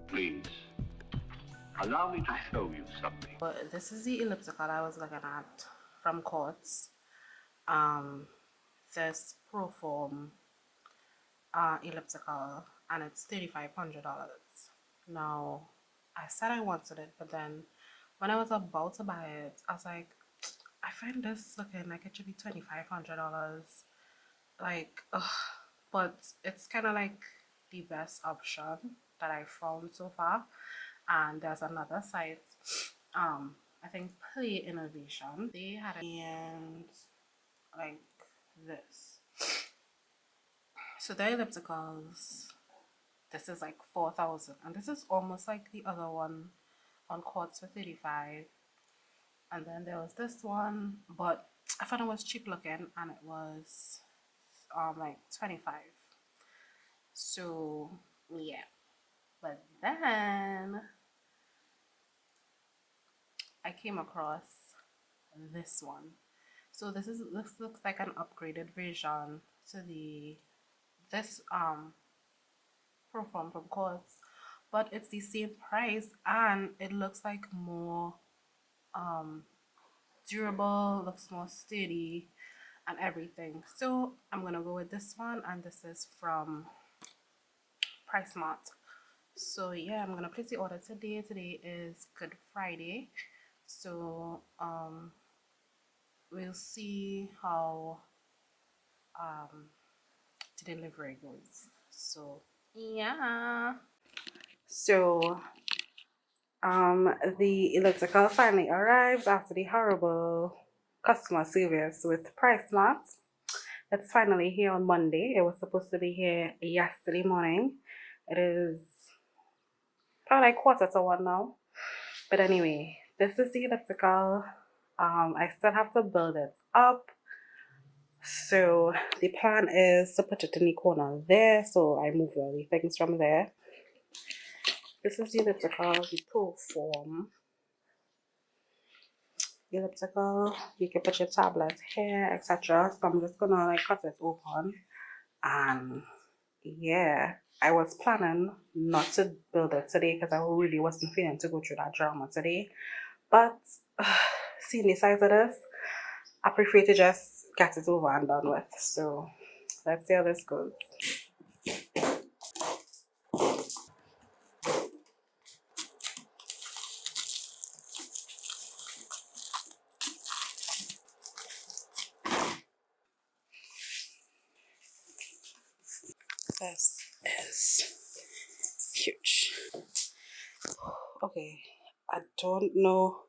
Please, allow me to show you something. This is the elliptical I was looking at from Quartz. This Proform elliptical, and it's $3,500. Now, I said I wanted it, but then when I was about to buy it, I was like, I find this looking like it should be $2,500. Like, ugh. But it's kind of like the best option that I found so far. And there's another site, I think Play Innovation. They had it, and like this. So the ellipticals, this is like 4,000, and this is almost like the other one on Quartz for 35. And then there was this one, but I found it was cheap looking, and it was like 25. So yeah, but then I came across this one. So this looks like an upgraded version to this Proform from Quartz, but it's the same price, and it looks like more durable, looks more steady and everything. So I'm gonna go with this one, and this is from PriceSmart. So yeah, I'm gonna place the order today. Today is Good Friday, so we'll see how the delivery goes. So yeah. So the elliptical finally arrives after the horrible customer service with PriceSmart. It's finally here on Monday. It was supposed to be here yesterday morning. It is probably like 1:45 now. But anyway, this is the elliptical. I still have to build it up. So the plan is to put it in the corner there. So I move all the things from there. This is the elliptical, the Proform elliptical. You can put your tablet here, etc. So I'm just gonna like cut it open, and yeah, I was planning not to build it today because I really wasn't feeling to go through that drama today. But seeing the size of this, I prefer to just get it over and done with. So let's see how this goes. This is huge. Okay, I don't know.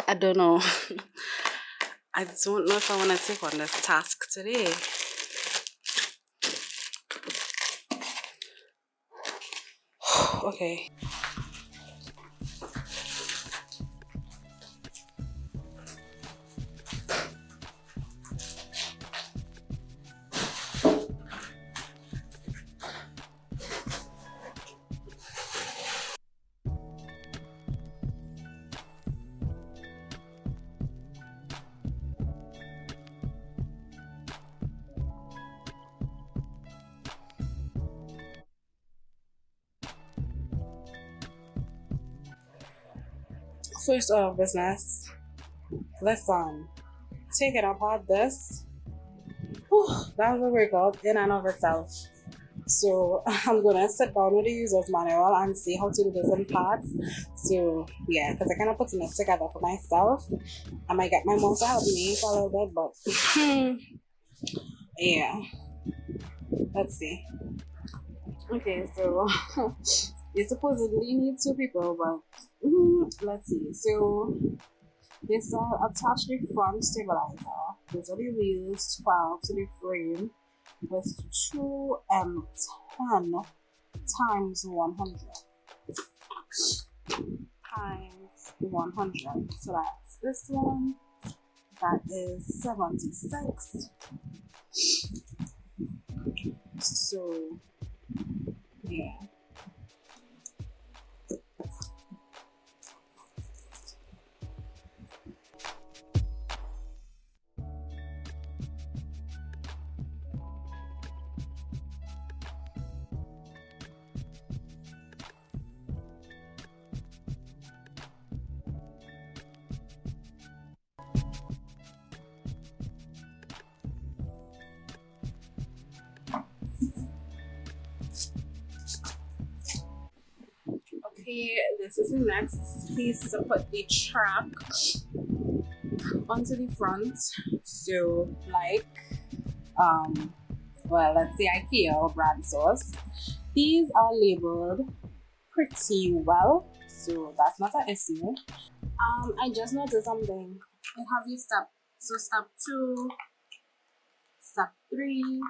I don't know. I don't know if I want to take on this task today. Okay. First order of business. Let's take it apart. This. That was a workout in and of itself. So I'm gonna sit down with the user's manual and see how to do this in parts. So yeah, because I kind of putting it together for myself. I might get my mom to help me for a little bit, but yeah. Let's see. Okay, so you supposedly need 2 people, but let's see. So this attach the front stabilizer. These are the wheels 12 to the frame with 2 M10 times 100 times 100. So that's this one. That is 76. So yeah. Okay, this is the next piece to put the track onto the front. So like well, let's say IKEA or brand source. These are labeled pretty well, so that's not an issue. I just noticed something. I have you step. So step 2, step 3.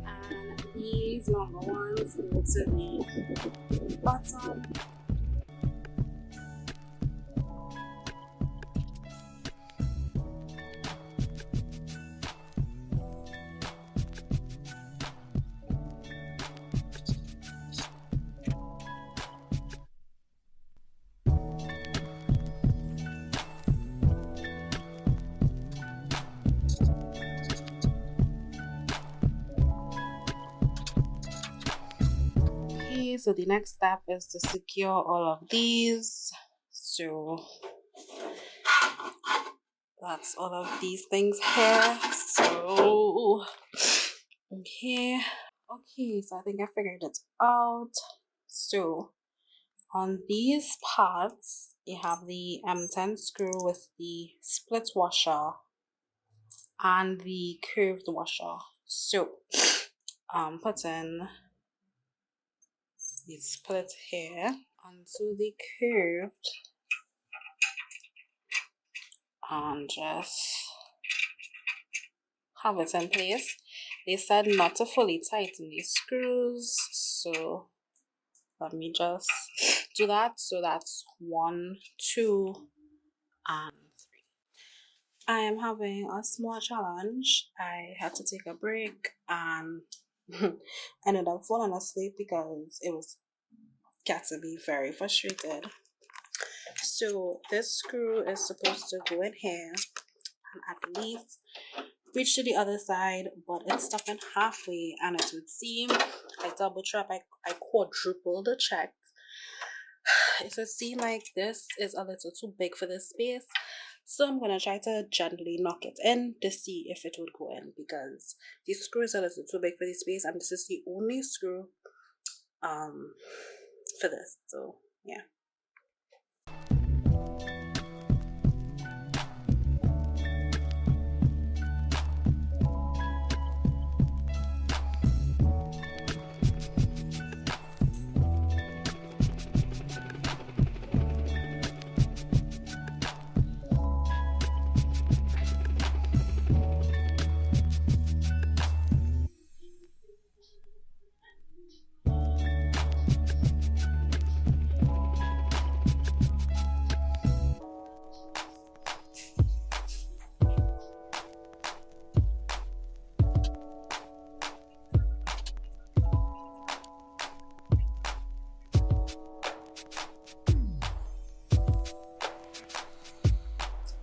And these longer ones go to the bottom. Okay, so the next step is to secure all of these. So that's all of these things here. So okay, so I think I figured it out. So on these parts, you have the M10 screw with the split washer and the curved washer. So put in the split here onto the curved and just have it in place. They said not to fully tighten these screws, so let me just do that. So that's 1, 2, and 3. I am having a small challenge. I had to take a break and ended up falling asleep because it was getting me very frustrated. So this screw is supposed to go in here and at least reach to the other side, but it's stuck in halfway, and it would seem I double trap, I quadruple the check. It would seem like this is a little too big for this space, so I'm gonna try to gently knock it in to see if it would go in, because the screw is a little too big for this space, and this is the only screw for this. So yeah.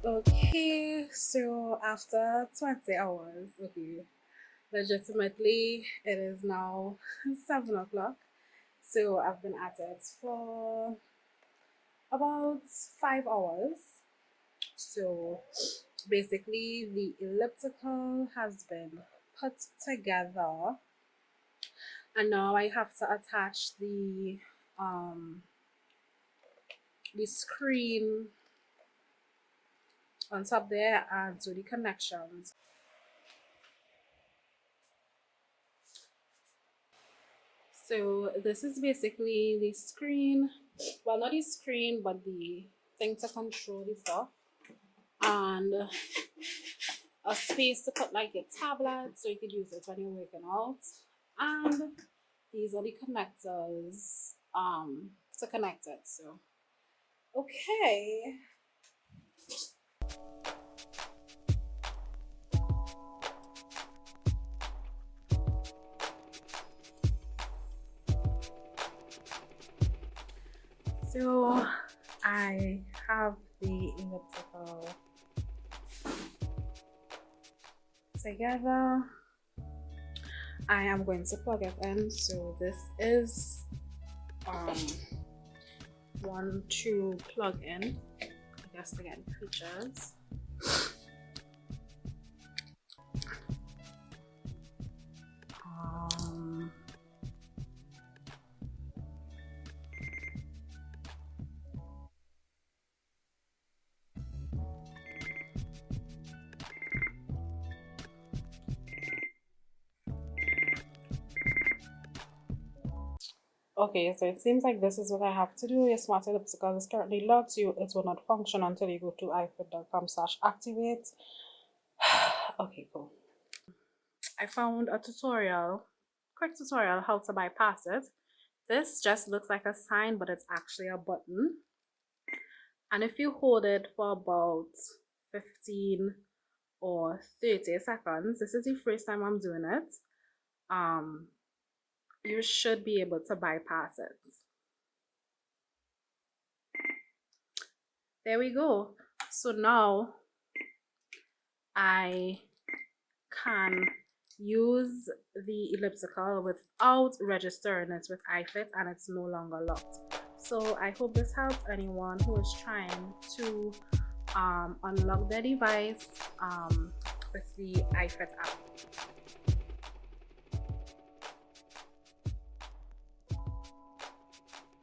Okay, so after 20 hours, okay, legitimately it is now 7 o'clock. So I've been at it for about 5 hours. So basically, the elliptical has been put together, and now I have to attach the screen on top there and do the connections. So this is basically the screen, well, not the screen, but the thing to control the stuff, and a space to put like your tablet so you could use it when you're working out, and these are the connectors to connect it. So okay. So I have the elliptical together, I am going to plug it in. So this is one to plug in, I guess, again, features. Okay, so it seems like this is what I have to do. Your smart elliptical is currently locked. It will not function until you go to iFitt.com/activate. Okay, cool. I found a tutorial, quick tutorial, how to bypass it. This just looks like a sign, but it's actually a button. And if you hold it for about 15 or 30 seconds, this is the first time I'm doing it, you should be able to bypass it. There we go. So now I can use the elliptical without registering it with iFitt, and it's no longer locked. So I hope this helps anyone who is trying to unlock their device with the iFitt app.